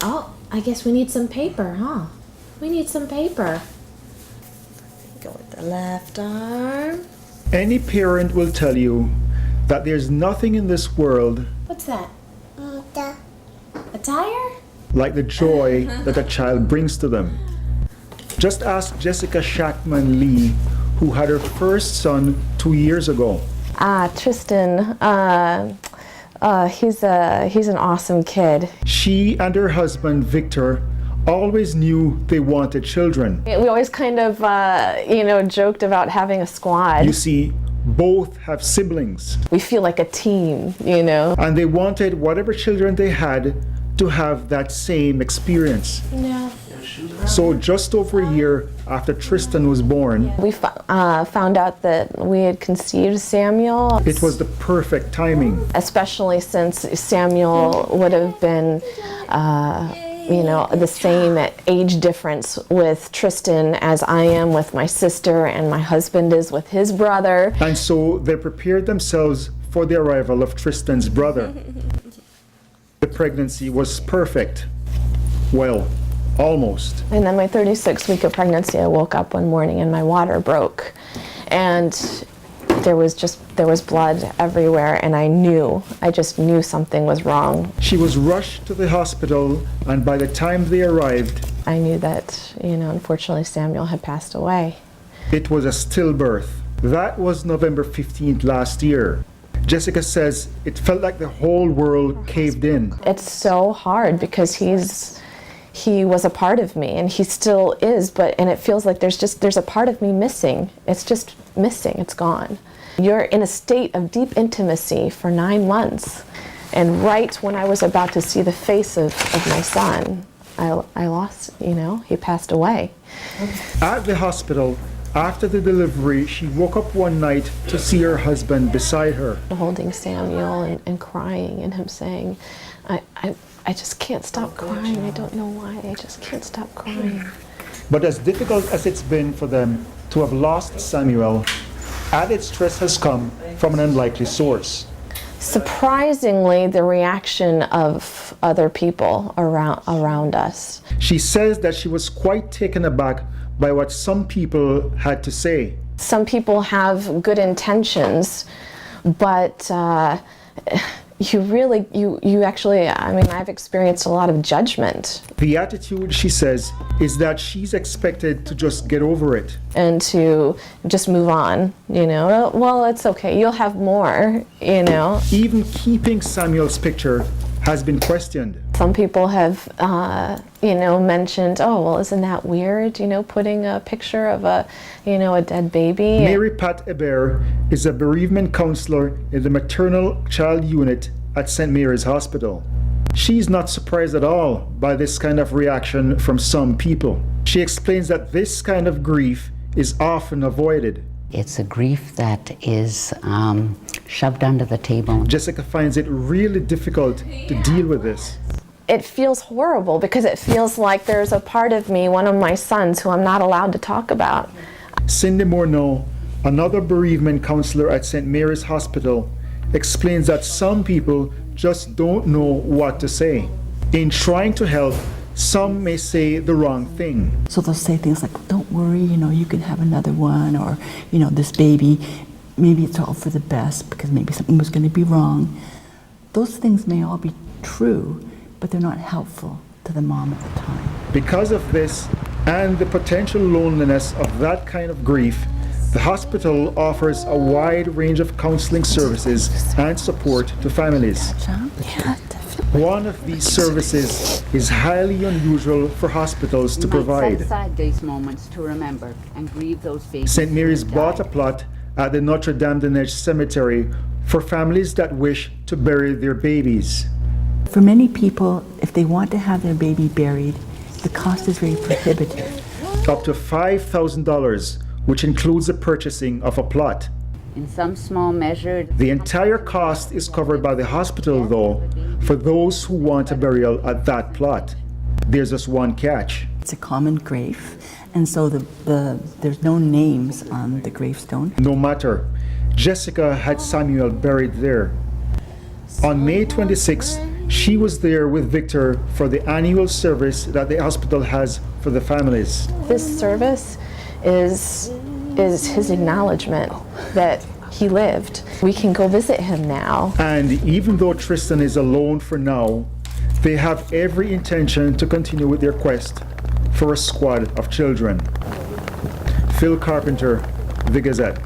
Oh, I guess we need some paper, huh? We need some paper. Go with the left arm. Any parent will tell you that there's nothing in this world What's that? A tire? like the joy that a child brings to them. Just ask Jessica Schackmann Lee, who had her first son 2 years ago. Tristan, he's an awesome kid. She and her husband Victor always knew they wanted children. We always kind of, joked about having a squad. You see, both have siblings. We feel like a team, you know. And they wanted whatever children they had to have that same experience. Yeah. So just over a year after Tristan was born, We found out that we had conceived Samuel. it was the perfect timing. Especially since Samuel would have been, the same age difference with Tristan as I am with my sister and my husband is with his brother. And so they prepared themselves for the arrival of Tristan's brother. The pregnancy was perfect. Well, almost. And then my 36th week of pregnancy, I woke up one morning and my water broke. And there was blood everywhere, and I just knew something was wrong. She was rushed to the hospital, and by the time they arrived, I knew that, unfortunately Samuel had passed away. it was a stillbirth. That was November 15th last year. Jessica says it felt like the whole world caved in. It's so hard because he was a part of me, and he still is, and it feels like there's a part of me missing. It's just missing, it's gone. You're in a state of deep intimacy for 9 months, and right when I was about to see the face of my son, I lost, he passed away. At the hospital, after the delivery, she woke up one night to see her husband beside her. Holding Samuel and crying, and him saying, I just can't stop crying. I don't know why. I just can't stop crying. But as difficult as it's been for them to have lost Samuel, added stress has come from an unlikely source. Surprisingly, the reaction of other people around us. She says that she was quite taken aback by what some people had to say. Some people have good intentions, but you actually, I've experienced a lot of judgment. The attitude, she says, is that she's expected to just get over it. And to just move on, Well, it's okay, you'll have more, Even keeping Samuel's picture has been questioned. Some people have, mentioned, oh, well, isn't that weird, putting a picture of a dead baby? Mary Pat Hebert is a bereavement counselor in the maternal child unit at St. Mary's Hospital. She's not surprised at all by this kind of reaction from some people. She explains that this kind of grief is often avoided. It's a grief that is shoved under the table. Jessica finds it really difficult to deal with this. It feels horrible because it feels like there's a part of me, one of my sons, who I'm not allowed to talk about. Cindy Morneau, another bereavement counselor at St. Mary's Hospital, explains that some people just don't know what to say. In trying to help, some may say the wrong thing. So they'll say things like, don't worry, you can have another one, or, this baby, maybe it's all for the best because maybe something was going to be wrong. Those things may all be true, but they're not helpful to the mom at the time. Because of this and the potential loneliness of that kind of grief, the hospital offers a wide range of counseling services and support to families. Yeah, definitely. One of these services is highly unusual for hospitals to provide. Set aside these moments to remember and grieve those babies. St. Mary's who have bought a died. plot at the Notre Dame de Neige Cemetery for families that wish to bury their babies. For many people, if they want to have their baby buried, the cost is very prohibitive. Up to $5,000, which includes the purchasing of a plot. In some small measure, The entire cost is covered by the hospital, though, for those who want a burial at that plot. There's just one catch. It's a common grave, and so there's no names on the gravestone. No matter, Jessica had Samuel buried there. On May 26, She was there with Victor for the annual service that the hospital has for the families. This service is his acknowledgement that he lived. We can go visit him now. And even though Tristan is alone for now, they have every intention to continue with their quest for a squad of children. Phil Carpenter, The Gazette.